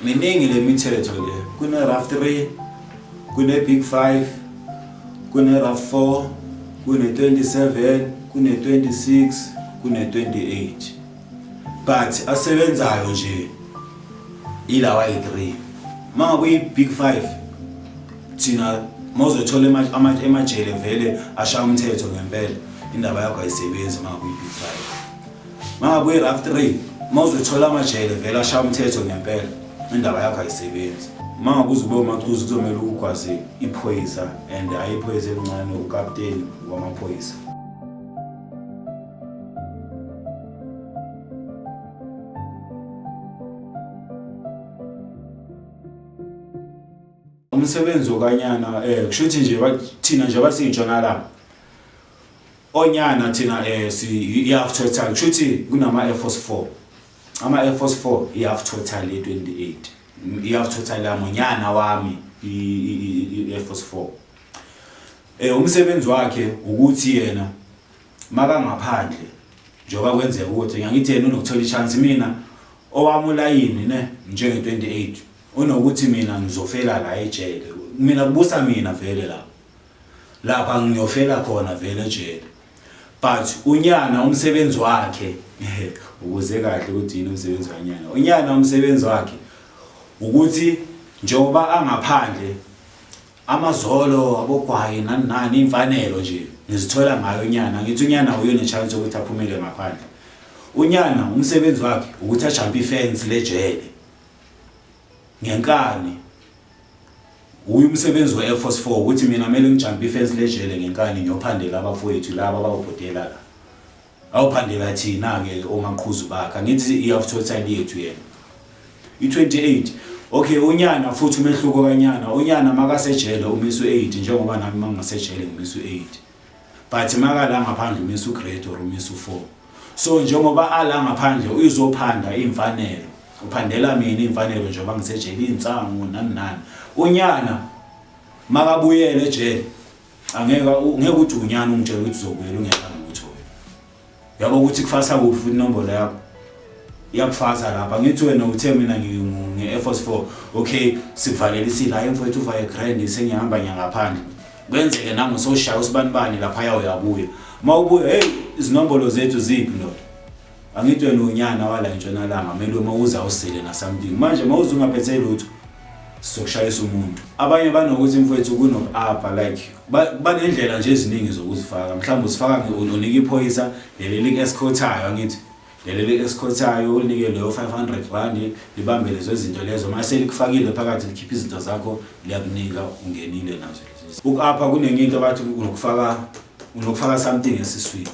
miningi le mithetho le. Kune RAF 3, kune Big 5, kune RAF 4, kune 27, kune 26, kune 28. But asebenzayo nje ilawa yi3. Mangabe Big 5 thina mawuzothola emajele vele ashaya umthetho ngempela indaba yakho ayisebenzi mangabe Big 5. Mangabe RAF 3 mawuzothola amajele vele ashaya umthetho ngempela indaba yakho ayisebenzi. Mangabe uzubo macuzu kuzomela ukugwaze iphoyisa and ayiphoyisa encane ukapteni wamaphoyisa. Umsebenzi okanyana kushuthi nje thina nje basiyintshona la onyana thina si half total kushuthi kunama Air Force 4 ama Air Force 4 half total e28 half total amonyana wami Air Force 4 umsebenzi wakhe ukuthi yena maka ngaphandle njoba kwenzeka ukuthi ngiyathi yena unokuthola ichance mina owami ulayini ne njenge 28 unokuthi mina ngizofela la ejele mina kubusa mina vele lapha ngiyofela khona vele ejele but unyana umsebenzi wakhe ukuze kahle ukuthi yini umsebenzi kanyana unyana umsebenzi wakhe ukuthi njoba angaphandle amazolo abogwayi nani imfanelo nje ngizithola ngayo unyana ngithi unyana uyo nechance ukuthi aphumele ngaphandle unyana umsebenzi wakhe ukuthi ajump ifence lejele ngenkani uyu umsebenzi we Air Force 4 ukuthi mina kumele ngijump ifence lejele ngenkani ngiyophandela abafowethu laba abawubhodela la awuphandela thina ke omaqhuzu bakhe ngithi ihalf total yethu yena i28 okay unyana futhi umehluko kanyana unyana makasejele umisu 8 njengoba nami mangasejele ngimisu 8 but makala ngaphandle umisu grade or umisu 4 so njengoba ala ngaphandle uyizophanda imfanelo uphandela mina imfanelo njengoba ngisejele insangu nani unyana makabuyele ejele ngeke uthi unyana ungitshela ukuthi uzobuyela ungekho lutho yabo ukuthi kufasa kuphi futhi inombolo yakho iyakufasa lapha ngithi wena uthe mina nge Force 4 okay sikuvalela isila emfowethu uvaye grand sengihamba ngaphandle kwenzeke nami usoshaya usibanibani lapha yawo yabuya mawubuya hey izinombolo zethu ziphi no angithi wena unyana wala entshonalanga kumele mawuza usele na something manje mawuza ungaphethe lutho sokushayisa umuntu abanye banokuthi mfowethu kunokuapha like banendlela nje eziningi zokuzifaka mhlawumbe usifaka unika iphoyisa leli escortayo angithi leli escortayo unike leyo 500 rand libambe lezo izinto lezo mase likufakile phakathi likhipha izinto zakho liyakunika ungenile nazo lezi ukuapha kunenye into abathi unokufaka something esiswini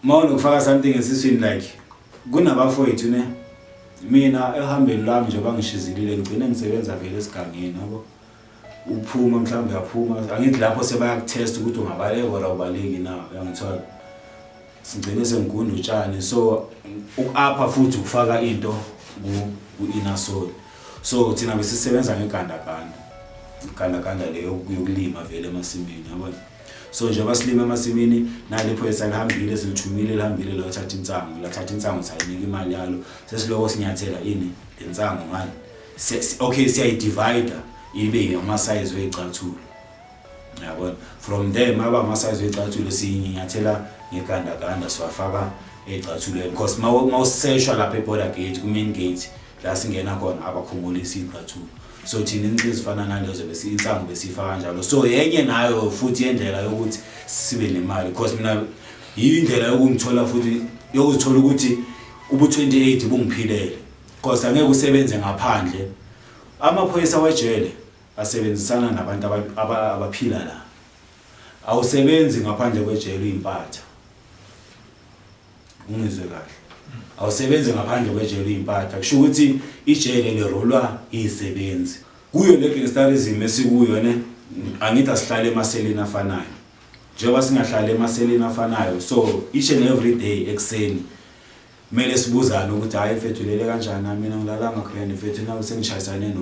mawunokufaka something esiswini like kunabafowethu ne mina ehambeni lami nje bangishizilile ngigcine ngisebenza vele esigangeni yabo uphuma mhlawumbe yaphuma angithi lapho sebayakutest ukuthi ungabaleka or awubaleki na uyangithola sigcine sengigunda utshani so ukuapha futhi ukufaka into ku-inner soul so thina besisebenza ngegandaganda leyo yokulima vele emasimini yabo so nje basilima emasimini nalipho esalihambile silithumile lihambile lo thatha intsango sayinika imali yalo sesiloko sinyathela ini lentsango ngani okay siyayidivide ibe ama size wecathulo yabona from there maba ama size wecathulo sinyathela ngegandaganda siwafaka ecathulweni because mawuseshwa lapha eborder gate ku main gate la singena khona abakhumulisa icathulo so thina into ezifana nalezo bese intsango besifaka kanjalo so yenye nayo futhi indlela yokuthi sibe nemali because mina indlela yokungithola futhi yokuzithola ukuthi ubu28 bungiphilele because angeke usebenze ngaphandle amaphoyisa wejele asebenzisana nabantu abaphila la awusebenzi ngaphandle kwejele impatha ungizwe kahle awusebenze ngaphandle kwejele impatha kusho ukuthi ijele lerolwa izisebenzi kuyo le gangsterism esikuyo ne angithi asihlale emaseleni afanayo njengoba singahlale emaseleni afanayo so each and every day ekseni mele sibuzana ukuthi hayi mfethu lele kanjani mina ngilala ngakhona mfethu nawe sengishayisane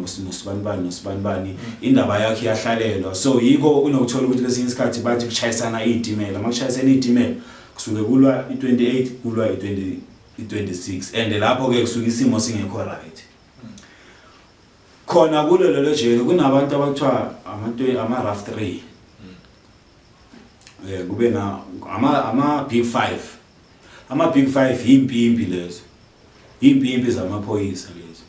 nosibani indaba yakhe iyahlalelwa so yikho unokuthola ukuthi lesinye isikhathi bathi kuchayisana izitimela makuchayisana izitimela kusuke kulwa i28 kulwa i26 and lapho ke kusuka isimo singekho right khona kulo lelo jele kunabantu abakuthiwa ama rough 3 kube na ama big 5 ama big 5 impimpi lezo impimpi zamaphoyisa lezo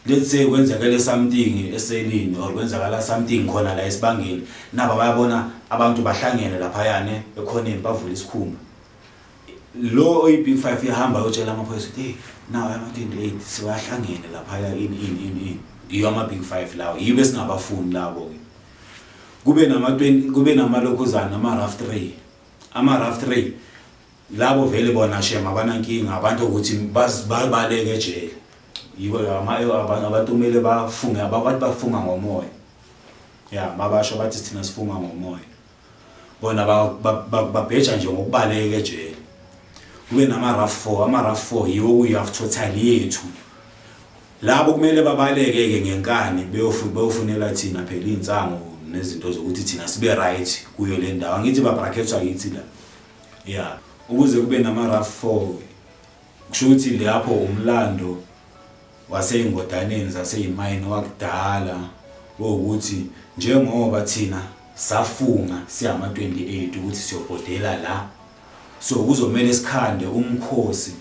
let's say kwenzakala something eselini or kwenzakala something khona la esibangeni naba bayabona abantu bahlangene lapha yane ekhoneni bavula isikhumba lo big 5 yahamba uyotshela amaphoyisa hey nawo ama 28 siwahlangene lapha ya in iyo ama big 5 lawo yibe singabafuni labo ke kube nama 20 kube namalokhuzana ama rough 3 ama rough 3 labo vele bona shema banankinga abantu ukuthi babaleke ejele yibo abantu kumele bafunge abantu bafunga ngomoya mabasho bathi sithina sifunga ngomoya bona babheja nje ngokubaleka ejele kube nama rough 4 ama rough 4 yiwo uyafu total yethu labo kumele babaleke ke ngenkani beyofunela thina phela insango nezinto zokuthi thina sibe right kuyo le ndawo ngithi ba bracketwa yithi la ukuze kube nama rough 4 kusho ukuthi lapho umlando waseyingodaneni zaseyimayini wakudala ukuthi njengoba thina safunga siyama 28 ukuthi siyobhodela la so kuzomela isikhande umkhosi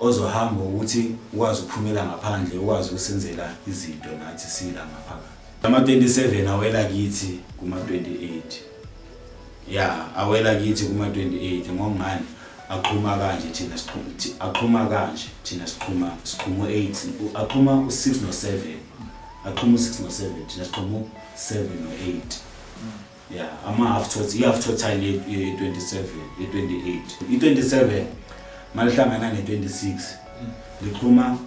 ozohamba ukuthi ukwazi ukuphumela ngaphandle ukwazi ukusenzela izinto nathi sila ngaphakathi ama 27 awela kithi kuma 28 awela kithi kuma 28 ngongani aqhuma kanje thina aqhuma kanje thina siqhuma 8 aqhuma u6 no7 aqhuma u6 no7 thina siqhuma 7 no8 ama half total 27 28 i27 malihlangana ne26 liqhuma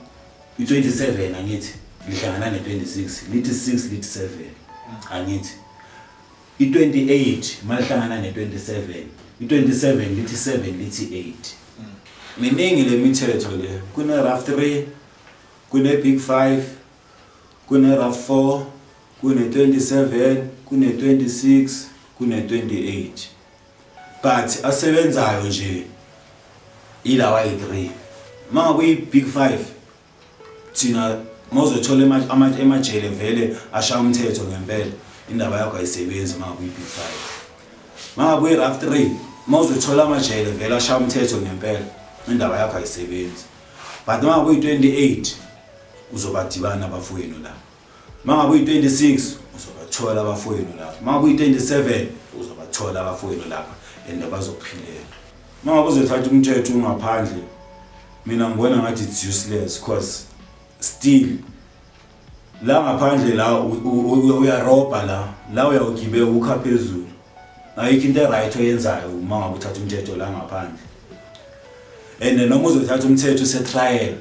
i27 angithi lihlangana ne26 lithi 6 lithi 7 angithi i28 malihlangana ne27 i27 lithi 7 lithi 8 miningi lemithetho le kune rough 3 kune big 5 kune rough 4 kune 27 kune 26 kune 28 but asebenzayo nje ilawa i3 manje kuyi big 5 thina mawuzothola emajele vele ashaya umthetho ngempela indaba yakho ayisebenzi manje kuyi big 5 manje kuyi rough 3 mawuzothola amajele vele ashaya umthetho ngempela indaba yakho ayisebenzi but manje kuyi 28 uzobadibana abafowenu la manje kuyi 26 uzobathola abafowenu la manje kuyi 27 uzobathola abafowenu lapha and bazophilela manje kuzothatha umthetho ungaphandle mina ngibona ngathi it's useless cause still la ngaphandle la uyaroba la uyawugibela ukha phezulu ayikho into right oyenzayo uma ngabe uthatha umthetho la ngaphandle and noma uzothatha umthetho se-trial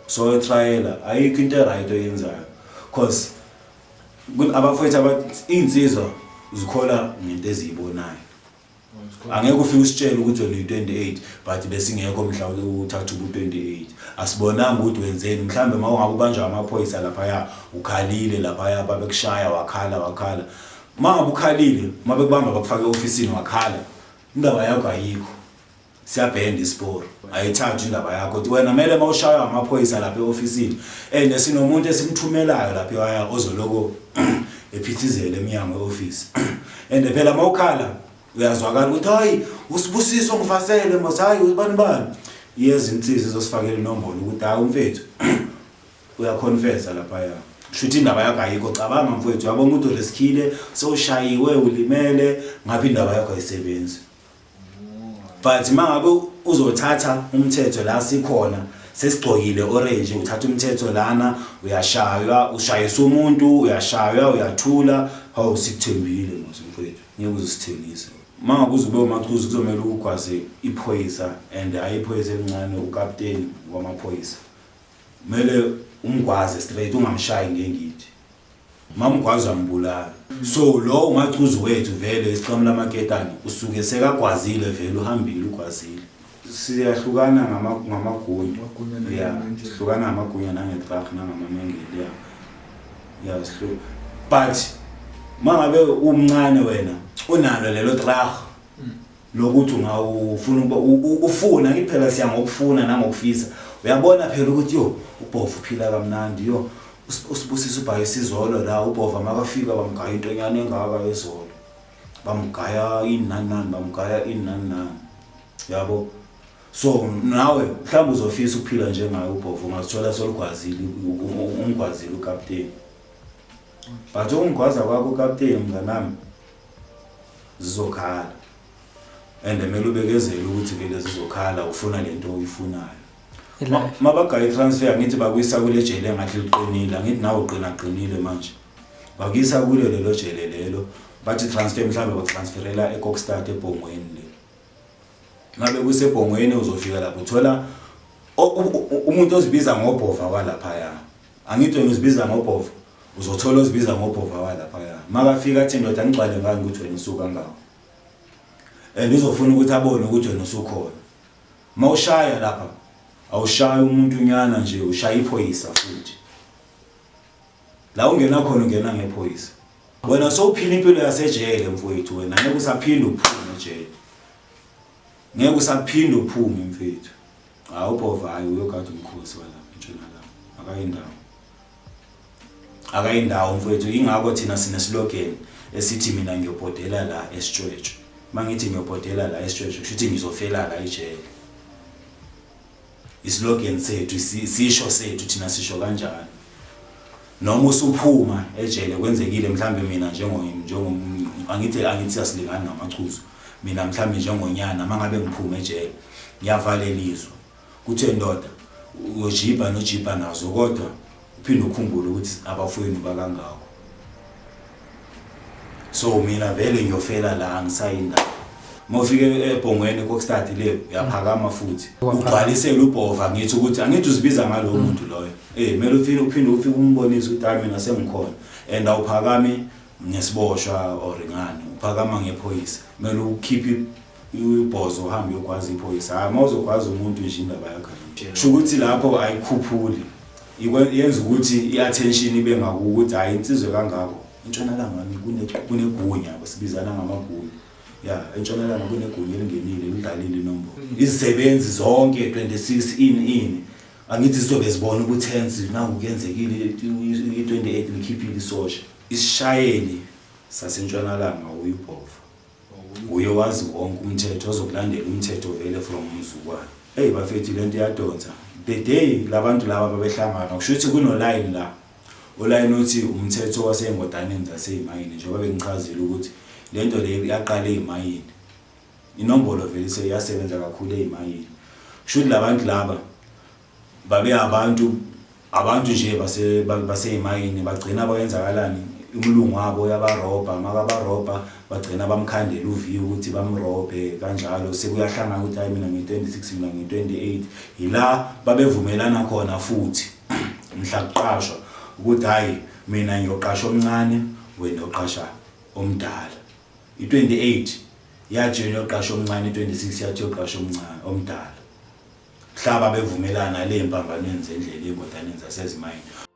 so trial ayikho into right oyenzayo cause abafowethu insizwa zikhola ngento eziyibonayo angeke ufike usitshele ukuthi uyi28 but besingekho mhla uthatha u28 asibonanga ukuthi wenzeni mhlambe mawungabe ubanjwa amaphoyisa lapha ya ukhalile lapha ya babekushaya wakhala mangabe ukhalile mabekubamba bakufaka eofisini wakhala indaba yakho ayikho siyabhenda isiporo ayithatha indaba yakho ukuthi wena kumele mawushaya amaphoyisa lapha eofisini sinomuntu esimthumelayo lapha ya ozoloko ephithizele eminyango eoffice phela mawukhala uyazwakala ukuthi hayi usibusiso ngifasele masihayi ubani yezi insizwe izosifakela inombolo ukuthi hayi umfethu uyaconfessa lapha ya shuthi indaba yakho ayikho cabanga mfethu yabona umuntu lesikhile sowushayiwe ulimele ngapi indaba yakho ayisebenzi but mangabe uzothatha umthetho la sikhona sesigcokile orange uthatha umthetho lana uyashaywa ushayisa umuntu uyashaywa uyathula hawu sikuthembile mfethu ngeke uzisithengise mangabe uzube umachuzu kuzomela ukugwaze iphoyisa and ayiphoyisa encane ukapteni wamaphoyisa kumele umgwaze straight ungamshayi ngengidi mamgwaza mbulala so lo umachuzu wethu vele isiqhamu lamaketani usuke sekagwazile vele uhambile ugwazile siyahlukana ngamagunya sihlukana ngamagunya nangedrag nangamamengeli but mangabe umncane wena unalo lelo drag lokuthi ufuna iphela siya ngokufuna nangokufisa uyabona phela ukuthi yo ubhofu uphila kamnandi yo usibusisa ubhayisa izolo la ubhova makafika bamgaya intonyane engaka ezolo bamgaya inani bamgaya inani yabo so nawe mhlawumbe uzofisa ukuphila njengaye ubhova ungazithola solugwazile ungwazile ukapteni but ungwaza kwakho ukapteni mnganami zizokhala and kumele ubekezele ukuthi vele zizokhala ufuna lento oyifunayo mabagaya transfer ngithi bakuyisa kule jele engathi liqinile ngithi nawe uqinile manje bakuyisa kule lelo jele lelo bathi transfer mhlawumbe bakutransferela eKokstad eBhongweni le ngabe kusebhongweni uzofika lapho uthola umuntu ozibiza ngobhova walapha ya angithi wena uzibiza ngobhova uzothola uzibiza ngobhova walapha ya makafika athi ndoda ngicwale ngani ukuthi wena usuka ngawo uzofuna ukuthi abone ukuthi wena usukhona mawushaya lapha awushaya umuntu unyana nje ushaya iphoyisa futhi la ungena khona ungena ngephoyisa wena sowuphila impilo yasejele mfowethu wena ngeke usaphinda uphume ejele ngeke usaphinda uphume mfethu ubhova hayi uyogada umkhosi walapha entshonalanga akayindawo mfowethu ingakho thina sine slogan esithi mina ngiyobhodela la esitshwetshwe mangithi ngiyobhodela la esitshwetshwe kusho ukuthi ngizofela la ejele islogan sethu sisho sethu thina sisho kanjani noma usuphuma ejele kwenzekile mhlambe mina angithi asilingani namachuzo mina mhlambe njengonyana mangabe ngiphuma ejele ngiyavalelizwa kuthi ndoda uyojiba nojiba nazo kodwa uphinde ukhumbule ukuthi abafowenu bakangako so mina vele ngiyofela la angisayinda mawufike eBhongweni eKokstad le uyaphakama futhi ugcwalisela ubhova ngithi ukuthi angithi uzibiza ngalo muntu loyo kumele uphinde ufike umbonise ukuthi hayi mina sengikhona and awuphakami ngesiboshwa or ngani uphakama ngephoyisa kumele ukhiphe ibhozo uhambe uyokwazi iphoyisa hayi mawuzokwazi umuntu nje indaba yakhe sho ukuthi lapho ayikhuphuli yenza ukuthi iattention ibe ngakuthi hayi insizwe kangako entshonalanga kunegunya basibizana ngamagunya entshonalanga kunegunya elingenile lidlalile inombolo izisebenzi zonke 26 in angithi sizobe sibona ukuthi tense nawu kuyenzekile i28 likhiphile isosha isishayeli sasentshonalanga uyibhova uyowazi wonke umthetho ozokulandela umthetho vele from umzukwane bafethi lento iyadonsa the day labantu laba babehlangana kusho ukuthi kuno line la oline uthi umthetho wasengodaneni zaseyimayini njengoba bengichazile ukuthi lento le yaqala eyimayini inombolo vele seyasebenza kakhulu eyimayini kusho ukuthi labantu laba babe abantu nje baseyimayini bagcina bayenzakalani umlungu wabo yabarobha makabarobha bagcina bamkhandela uviyo ukuthi bamrobhe kanjalo sekuyahlangana ukuthi hayi mina ngi26 mina ngi28 ila babevumelana khona futhi mhla kuqashwa ukuthi hayi mina ngiyoqasha omncane wena uqasha omdala i28 yathi yena uqasha omncane i26 yathi uqasha omdala hlaba bevumelana le mpambaneni zendlela engodaneni zasezimayini